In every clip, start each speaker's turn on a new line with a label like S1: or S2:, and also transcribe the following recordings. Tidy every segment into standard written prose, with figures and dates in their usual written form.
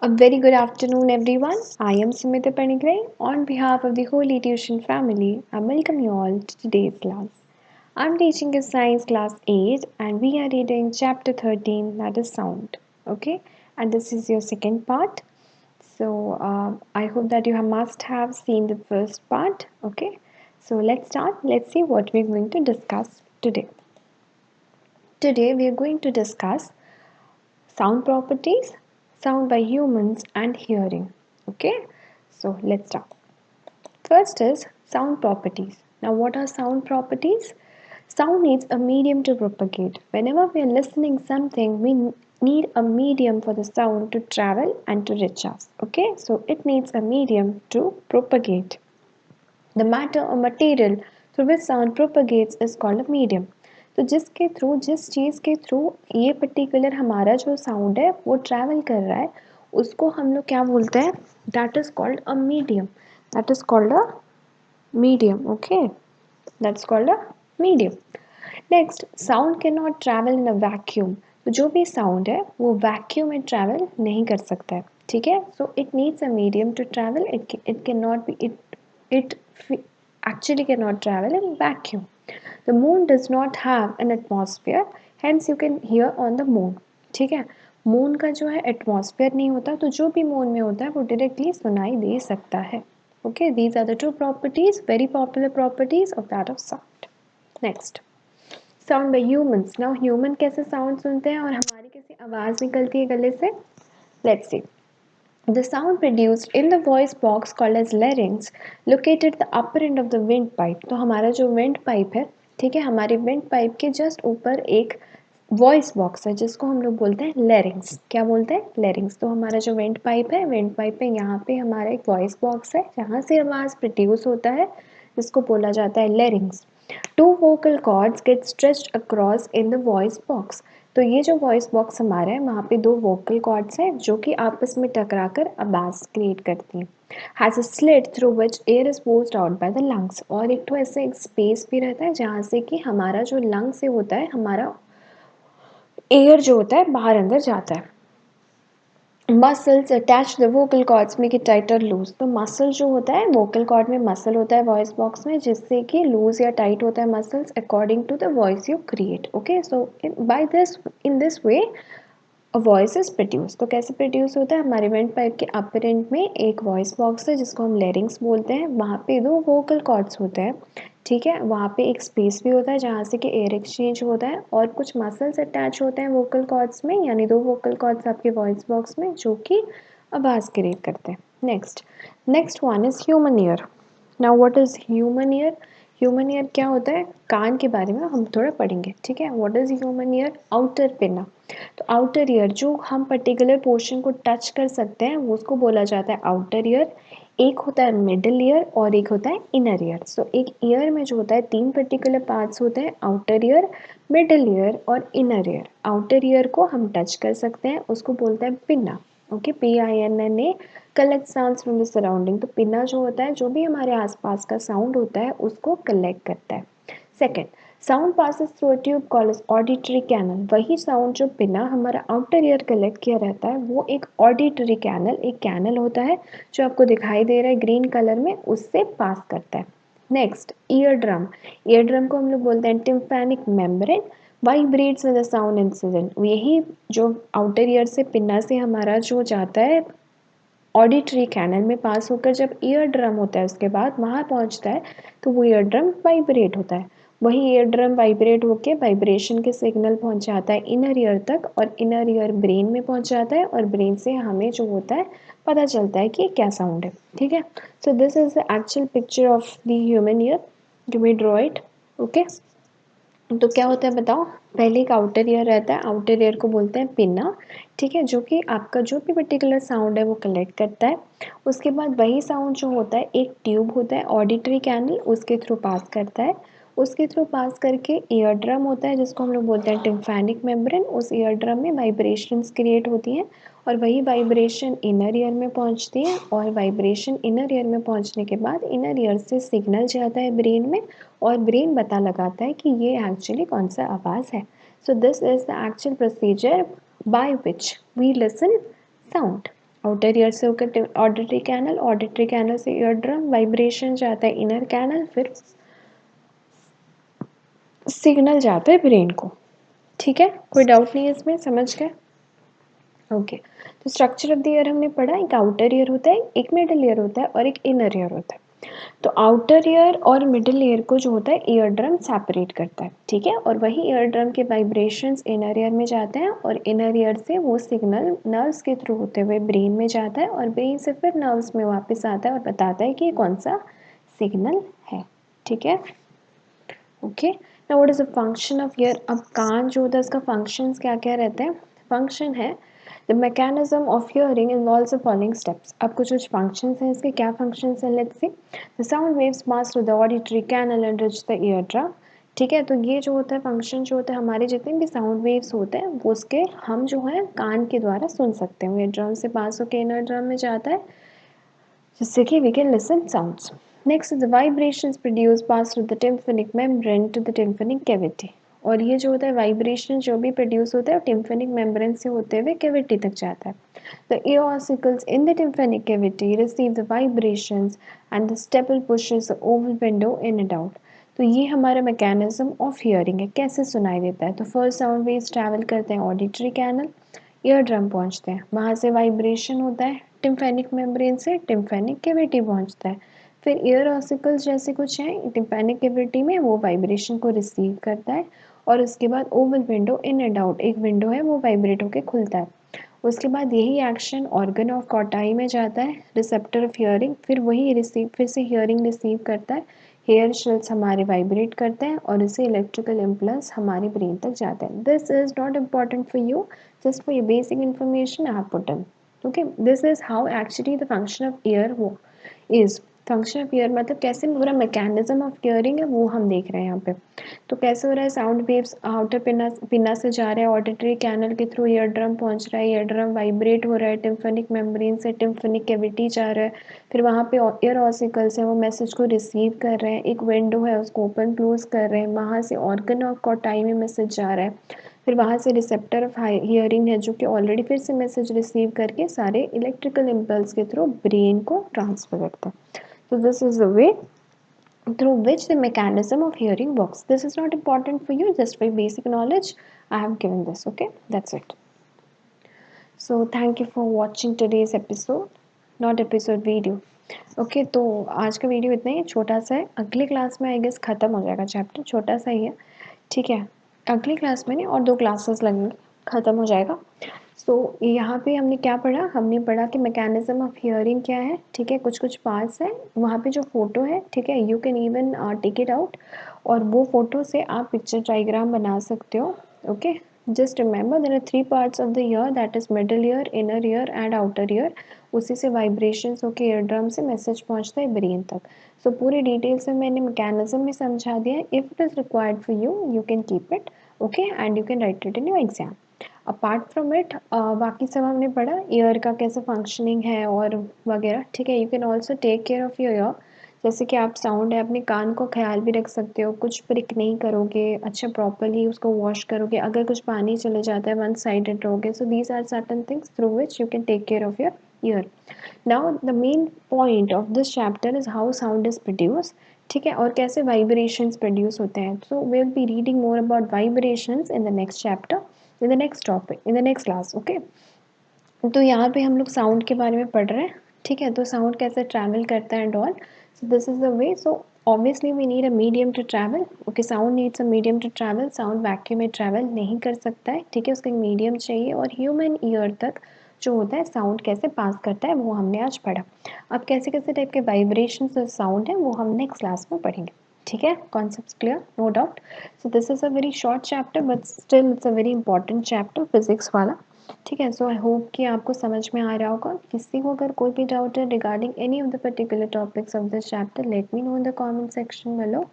S1: A very good afternoon, everyone. I am Sumita Panigrai. On behalf of the Holy Tuition family, I welcome you all to today's class. I'm teaching a science class 8 and we are reading chapter 13, that is sound. Okay, and this is your second part. So I hope that you must have seen the first part. Okay, so let's start. Let's see what we're going to discuss today. Today, we are going to discuss sound properties, sound by humans, and hearing. Okay, so let's start. First is sound properties. Now, what are sound properties? Sound needs a medium to propagate. Whenever we are listening something, we need a medium for the sound to travel and to reach us. Okay, so it needs a medium to propagate. The matter or material through which sound propagates is called a medium. तो जिसके through जिस चीज़ के through ये particular हमारा जो sound है वो travel कर रहा है उसको हम लोग क्या बोलते हैं that is called a medium that is called a medium okay that's called a medium next sound can not travel in a vacuum तो जो भी साउंड है वो वैक्यूम में ट्रैवल नहीं कर सकता है ठीक है so it needs a medium to travel it can not be it actually cannot travel in vacuum. The moon does not have an atmosphere, hence you can hear on the moon. ठीक है moon का जो है atmosphere नहीं होता तो जो भी मून में होता है वो डायरेक्टली सुनाई दे सकता है okay these are the two properties very popular properties of that of sound next sound by humans now human कैसे साउंड सुनते हैं और हमारी कैसी आवाज़ निकलती है गले से let's see the sound produced in the voice box called as larynx located the upper end of the windpipe तो हमारा जो windpipe है ठीक है हमारे windpipe के जस्ट ऊपर एक वॉइस बॉक्स है जिसको हम लोग बोलते हैं लेरिंग्स क्या बोलते हैं लेरिंग्स तो हमारा जो विंड पाइप है विंड पाइप पे यहाँ पे हमारा एक वॉइस बॉक्स है जहाँ से आवाज़ प्रोड्यूस होता है जिसको बोला जाता है larynx two vocal cords get stretched across in the voice box तो ये जो वॉइस बॉक्स हमारा है वहाँ पे दो वोकल कॉर्ड्स हैं जो कि आपस में टकराकर आवाज़ क्रिएट करती हैं has a slit through which air is posed out by the lungs और एक तो ऐसे एक स्पेस भी रहता है जहाँ से कि हमारा जो लंग से होता है हमारा एयर जो होता है बाहर अंदर जाता है muscles attach the vocal cords make it tighter loose तो मसल जो होता है वोकल कॉर्ड में मसल होता है वॉइस बॉक्स में जिससे कि लूज या टाइट होता है muscles according to the voice you create okay so by this in this way a voice is produce तो कैसे प्रोड्यूस होता है हमारे वेंट पाइप के अपर एंड में एक वॉइस बॉक्स है जिसको हम लेरिंग्स बोलते हैं वहाँ पे दो वोकल कॉर्ड्स होते हैं ठीक है वहाँ पे एक स्पेस भी होता है जहाँ से कि एयर एक्सचेंज होता है और कुछ मसल्स अटैच होते हैं वोकल कॉर्ड्स में यानी दो वोकल कॉर्ड्स आपके वॉइस बॉक्स में जो कि आवाज़ क्रिएट करते हैं next next one is human ear now what is human ear human ear क्या होता है कान के बारे में हम थोड़ा पढ़ेंगे ठीक है what is human ear outer पिना तो आउटर ईयर जो हम पर्टिकुलर पोर्शन को टच कर सकते हैं वो उसको बोला जाता है आउटर ईयर एक होता है मिडल ईयर और एक होता है इनर ईयर सो एक ईयर में जो होता है तीन पर्टिकुलर पार्ट्स होते हैं आउटर ईयर मिडल ईयर और इनर ईयर आउटर ईयर को हम टच कर सकते हैं उसको बोलते हैं pinna okay PINNA collect sounds from the surrounding तो पिन्ना जो होता है जो भी हमारे आसपास का साउंड होता है उसको कलेक्ट करता है second sound passes through a tube called as auditory canal वही साउंड जो बिना हमारा आउटर ईयर कलेक्ट किया रहता है वो एक ऑडिटरी कैनल एक कैनल होता है जो आपको दिखाई दे रहा है ग्रीन कलर में उससे पास करता है नेक्स्ट ईयर ड्रम को हम लोग बोलते हैं tympanic membrane vibrates with the sound incident यही जो आउटर ईयर से पिन्ना से हमारा जो जाता है ऑडिटरी कैनल में पास होकर जब ईयर ड्रम होता है उसके बाद वहाँ पहुँचता है तो वो ईयर ड्रम वाइब्रेट होता है वही ईयर ड्रम वाइब्रेट होकर वाइब्रेशन के सिग्नल पहुँच जाता है इनर ईयर तक और इनर ईयर ब्रेन में पहुँच जाता है और ब्रेन से हमें जो होता है पता चलता है कि क्या साउंड है ठीक है so this is the actual picture of the human ear you may draw it okay तो क्या होता है बताओ पहले एक आउटर ईयर रहता है आउटर ईयर को बोलते हैं पिन्ना ठीक है जो कि आपका जो भी पर्टिकुलर साउंड है वो कलेक्ट करता है उसके बाद वही साउंड जो होता है एक ट्यूब होता है ऑडिटरी कैनल उसके थ्रू पास करता है उसके थ्रू पास करके ईयर ड्रम होता है जिसको हम लोग बोलते हैं टिम्फैनिक मेम्ब्रेन उस ईयर ड्रम में वाइब्रेशंस क्रिएट होती हैं और वही वाइब्रेशन इनर ईयर में पहुंचती है और वाइब्रेशन इनर ईयर में पहुंचने के बाद इनर ईयर से सिग्नल जाता है ब्रेन में और ब्रेन पता लगाता है कि ये एक्चुअली कौन सा आवाज़ है so this is the actual procedure by which we listen sound outer ear से होकर ऑडिटरी कैनल, ऑडिटरी कैनल से ईयर ड्रम, वाइब्रेशन जाता है इनर कैनल, फिर सिग्नल जाता है ब्रेन को। ठीक है, कोई डाउट नहीं है इसमें, समझ गए? ओके, तो स्ट्रक्चर ऑफ द ईयर हमने पढ़ा, एक आउटर ईयर होता है, एक मिडल ईयर होता है और एक इनर ईयर होता है। तो आउटर ईयर और मिडिल ईयर को जो होता है ईयर ड्रम सेपरेट करता है, ठीक है, और वही ईयर ड्रम के वाइब्रेशंस इनर ईयर में जाते हैं और इनर ईयर से वो सिग्नल नर्व्स के थ्रू होते हुए ब्रेन में जाता है और ब्रेन से फिर नर्व्स में वापस आता है और बताता है कि ये कौन सा सिग्नल है। ठीक है, okay. Now what is the function of year? अब कान जो होता है इसका फंक्शंस क्या क्या रहते हैं? फंक्शन है the mechanism of hearing involves the following steps. अब कुछ फंक्शंस हैं, इसके क्या फंक्शंस हैं? Let's see. The sound waves pass through the auditory canal and reach the ear drum. ठीक है, तो ये जो होता है फंक्शन जो होता है, हमारे जितने भी साउंड वेव्स होते हैं वो उसके हम जो है कान के द्वारा सुन सकते हैं। ईयर ड्रम से पास होकर इनर ड्रम में जाता है जिससे कि we can listen sounds. Next is the vibrations produced pass through the tympanic membrane to the tympanic cavity. और ये जो होता है वाइब्रेशन जो भी प्रोड्यूस होता है टिम्फेनिक मेम्ब्रेन से होते हुए कैविटी तक जाता है। The ear ossicles in the tympanic cavity receive the vibrations and the stepple pushes the oval window in and out. तो ये हमारा मैकेनिज्म ऑफ हियरिंग है, कैसे सुनाई देता है? तो फर्स्ट साउंड वेव्स ट्रैवल करते हैं ऑडिटरी कैनल, ईयर ड्रम पहुंचते हैं, वहाँ से वाइब्रेशन होता है टिम्फेनिक मेम्ब्रेन से टिम्फेनिक कैविटी पहुंचता है, फिर ईयर ऑसिकल्स जैसे कुछ हैं टिम्फेनिक कैविटी में, वो वाइब्रेशन को रिसीव करता है और उसके बाद Oval window in and out, एक विंडो है वो वाइब्रेट होकर खुलता है। उसके बाद यही एक्शन ऑर्गन ऑफ कॉटाई में जाता है, रिसेप्टर ऑफ हियरिंग, फिर वही रिसीव, फिर से हियरिंग रिसीव करता है, हेयर शेल्स हमारे वाइब्रेट करते हैं और इसे इलेक्ट्रिकल इम्पल्स हमारे ब्रेन तक जाता है। This is not important for you, just for your basic information I have put in. Okay, this is how actually the function of ear वो is. फंक्शन ऑफ ईयर मतलब कैसे पूरा mechanism of hearing है वो हम देख रहे हैं यहाँ पे। तो कैसे हो रहा है, साउंड वेव्स आउटर पिना से जा रहा है, ऑडिटरी कैनल के थ्रू ईयर ड्रम पहुंच रहा है, ईयर ड्रम वाइब्रेट हो रहा है, टिम्फेनिक मेम्ब्रेन से टिम्फेनिक कैविटी जा रहा है, फिर वहाँ पे ईयर ऑसिकल्स हैं वो मैसेज को रिसीव कर रहे हैं, एक विंडो है उसको ओपन क्लोज कर रहे हैं, वहाँ से ऑर्गन ऑफ कॉटाई में मैसेज जा रहा है, फिर वहाँ से रिसेप्टर ऑफ हियरिंग है जो कि ऑलरेडी फिर से मैसेज रिसीव करके सारे इलेक्ट्रिकल इम्पल्स के थ्रू ब्रेन को ट्रांसफर करता है। So this is the way through which the mechanism of hearing works. This is not important for you, just by basic knowledge I have given this. Okay, that's it. So thank you for watching today's episode, not episode video. Okay तो आज का video इतना ही छोटा सा है, अगली class में I guess ख़त्म हो जाएगा चैप्टर, छोटा सा ही है, ठीक है। अगली क्लास में नहीं और 2 क्लासेस लगेंगे, ख़त्म हो जाएगा। सो यहाँ पे हमने क्या पढ़ा? हमने पढ़ा कि मैकेनिज्म ऑफ हियरिंग क्या है, ठीक है, कुछ कुछ पार्ट्स हैं, वहाँ पे जो फ़ोटो है, ठीक है, you can even take it out और वो फ़ोटो से आप पिक्चर डायग्राम बना सकते हो। Okay, just remember there are 3 parts of the ear, that is middle ear, inner ear and outer ear. उसी से वाइब्रेशंस होकर ईयर ड्रम से मैसेज पहुंचता है ब्रेन तक। सो पूरी डिटेल्स में मैंने मैकेनिज्म भी समझा दिया है। If it is required for you, you can keep it, okay, and you can write it in your exam. Apart from it बाकी सब हमने पढ़ा, ईयर का कैसे फंक्शनिंग है और वगैरह, ठीक है। You can also take care of your ear, जैसे कि आप साउंड है अपने कान को ख्याल भी रख सकते हो, कुछ प्रिक नहीं करोगे, अच्छा प्रॉपरली उसको वॉश करोगे, अगर कुछ पानी चले जाता है वन साइडेड रहोगे। So these are certain things through which you can take care of your ear. Now the main point of this chapter is how sound is produce, ठीक है, और कैसे वाइब्रेशंस प्रोड्यूस होते हैं। So we will be reading more about vibrations in the next chapter, in the next topic, in the next class. Okay, तो यहाँ पे हम लोग साउंड के बारे में पढ़ रहे हैं, ठीक है, तो साउंड कैसे ट्रैवल करता है and all. So this is the way. So obviously we need a medium to travel. Okay, sound needs a medium to travel, sound vacuum में ट्रैवल नहीं कर सकता है, ठीक है, उसका एक मीडियम चाहिए। और ह्यूमन ईयर तक जो होता है साउंड कैसे पास करता है वो हमने आज पढ़ा। अब कैसे कैसे टाइप के वाइब्रेशंस और साउंड है वो हम नेक्स्ट क्लास में पढ़ेंगे, ठीक है। Concepts clear, no doubt. So this is a very short chapter but still it's a very important chapter, physics वाला, ठीक है। सो आई होप कि आपको समझ में आ रहा होगा। किसी को अगर कोई भी डाउट है regarding any of the particular topics of this chapter, let me know in the comment section below.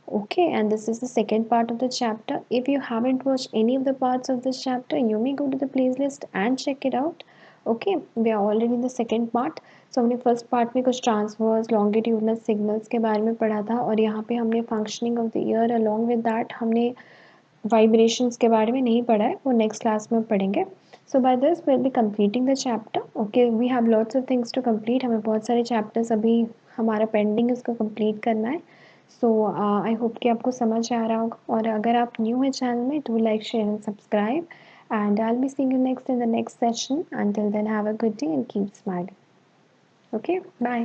S1: Okay, and this is the second part of the chapter. If you haven't watched any of the parts of this chapter, you may go to the playlist and check it out. Okay, we are already in the second part. So हमने first part में कुछ transverse longitudinal signals के बारे में पढ़ा था और यहाँ पे हमने functioning of the year along with that हमने वाइब्रेशंस के बारे में नहीं पढ़ा है, वो नेक्स्ट क्लास में पढ़ेंगे। So by this will be completing the chapter. Okay, we have lots of things to complete. हमें बहुत सारे चैप्टर्स अभी हमारा पेंडिंग है, उसको कंप्लीट करना है. सो आई होप कि आपको समझ आ रहा होगा. और अगर आप न्यू है चैनल में, do like, share and subscribe. And I'll be seeing you next in the next session. Until then, have a good day and keep smiling. Okay, bye.